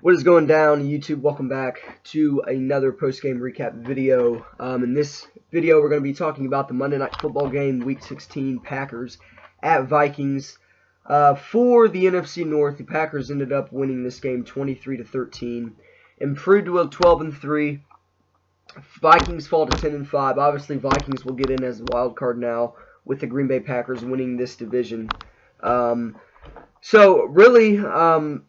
What is going down, YouTube? Welcome back to another post-game recap video. In this video, we're going to be talking about the Monday Night Football game, Week 16, Packers at Vikings. For the NFC North, the Packers ended up winning this game 23-13, improved to 12-3. Vikings fall to 10-5. Obviously, Vikings will get in as a wild card now with the Green Bay Packers winning this division. So really, the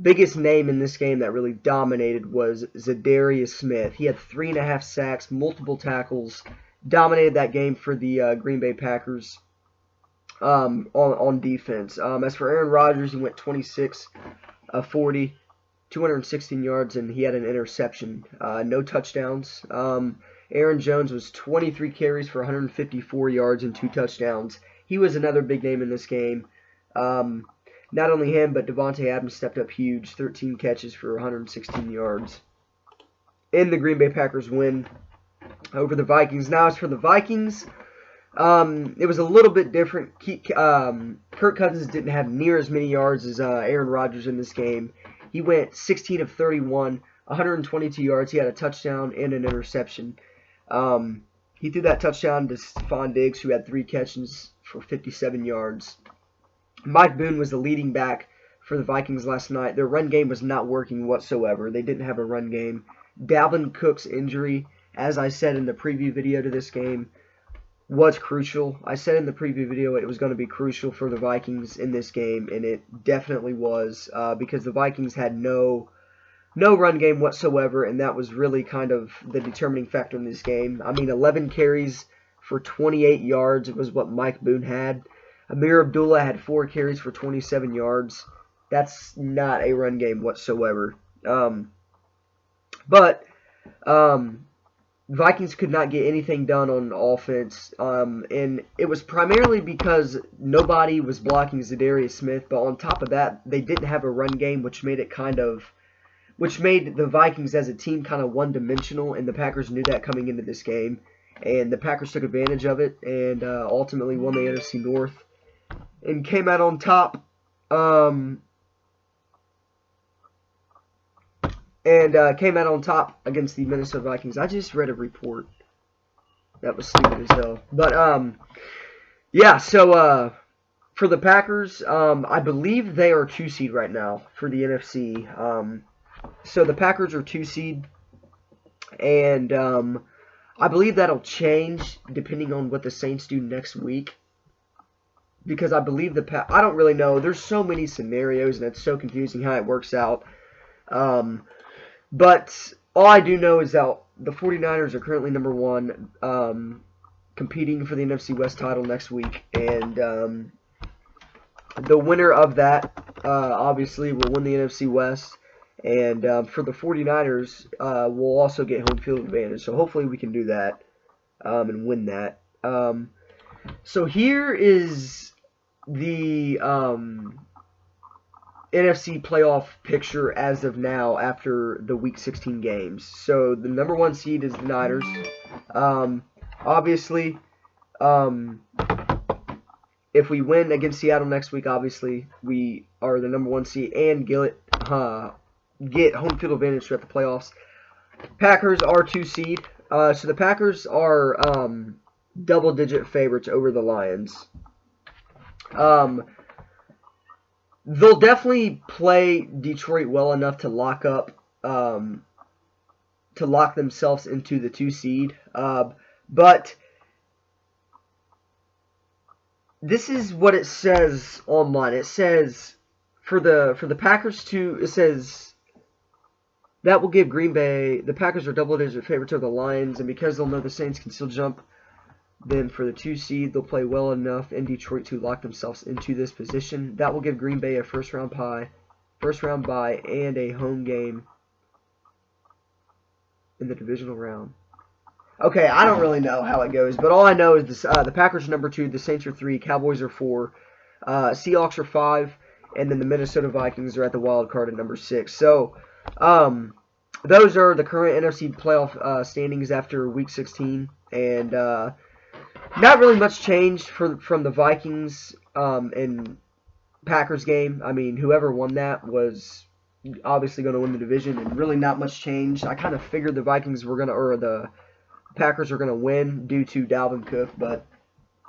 biggest name in this game that really dominated was Zadarius Smith. He had 3.5 sacks, multiple tackles, dominated that game for the Green Bay Packers on defense. As for Aaron Rodgers, he went 26 of 40, 216 yards, and he had an interception. No touchdowns. Aaron Jones was 23 carries for 154 yards and 2 touchdowns. He was another big name in this game. Not only him, but Devontae Adams stepped up huge, 13 catches for 116 yards. In the Green Bay Packers win over the Vikings. Now, as for the Vikings, it was a little bit different. Kirk Cousins didn't have near as many yards as Aaron Rodgers in this game. He went 16 of 31, 122 yards. He had a touchdown and an interception. He threw that touchdown to Stephon Diggs, who had 3 catches for 57 yards. Mike Boone was the leading back for the Vikings last night. Their run game was not working whatsoever. They didn't have a run game. Dalvin Cook's injury, as I said in the preview video to this game, was crucial. I said in the preview video it was going to be crucial for the Vikings in this game, and it definitely was, because the Vikings had no run game whatsoever, and that was really kind of the determining factor in this game. I mean, 11 carries for 28 yards was what Mike Boone had. Amir Abdullah had 4 carries for 27 yards. That's not a run game whatsoever. Vikings could not get anything done on offense, and it was primarily because nobody was blocking Zadarius Smith. But on top of that, they didn't have a run game, which made the Vikings as a team kind of one-dimensional, and the Packers knew that coming into this game. And the Packers took advantage of it and ultimately won the NFC North and came out on top. Came out on top against the Minnesota Vikings. I just read a report. That was stupid as hell. But, yeah, so for the Packers, I believe they are 2 seed right now for the NFC. So the Packers are 2 seed, and I believe that'll change depending on what the Saints do next week. Because I believe I don't really know. There's so many scenarios, and it's so confusing how it works out. But all I do know is that the 49ers are currently number 1, competing for the NFC West title next week. And the winner of that, obviously, will win the NFC West. And for the 49ers, we'll also get home field advantage. So hopefully we can do that and win that. So here is the NFC playoff picture as of now after the Week 16 games. So the number 1 seed is the Niners. Obviously, if we win against Seattle next week, obviously we are the number 1 seed and get home field advantage throughout the playoffs. Packers are 2 seed. So the Packers are double-digit favorites over the Lions. They'll definitely play Detroit well enough to lock themselves into the 2 seed. But this is what it says online. It says for the Packers it says that will give Green Bay, the Packers are double-digit favorites over the Lions, and because they'll know the Saints can still jump, then for the 2 seed, they'll play well enough in Detroit to lock themselves into this position. That will give Green Bay a first round bye, and a home game in the divisional round. Okay, I don't really know how it goes, but all I know is this, the Packers are number 2, the Saints are 3, Cowboys are 4, Seahawks are 5, and then the Minnesota Vikings are at the wild card at number 6. So, those are the current NFC playoff standings after Week 16, and not really much changed from the Vikings and Packers game. I mean, whoever won that was obviously going to win the division, and really not much changed. I kind of figured the Vikings were going to, or the Packers are going to win due to Dalvin Cook, but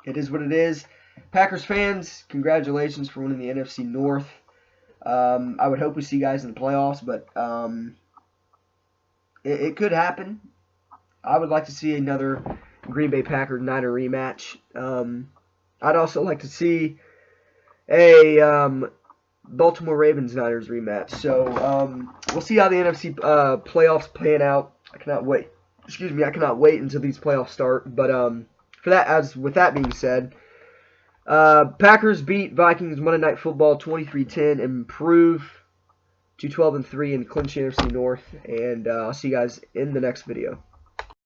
it is what it is. Packers fans, congratulations for winning the NFC North. I would hope we see you guys in the playoffs, but it could happen. I would like to see another Green Bay Packers Niner rematch. I'd also like to see a Baltimore Ravens Niners rematch. So we'll see how the NFC playoffs pan out. I cannot wait. Excuse me, I cannot wait until these playoffs start. But with that being said, Packers beat Vikings Monday Night Football 23-10, improve to 12-3 and clinch the NFC North. And I'll see you guys in the next video.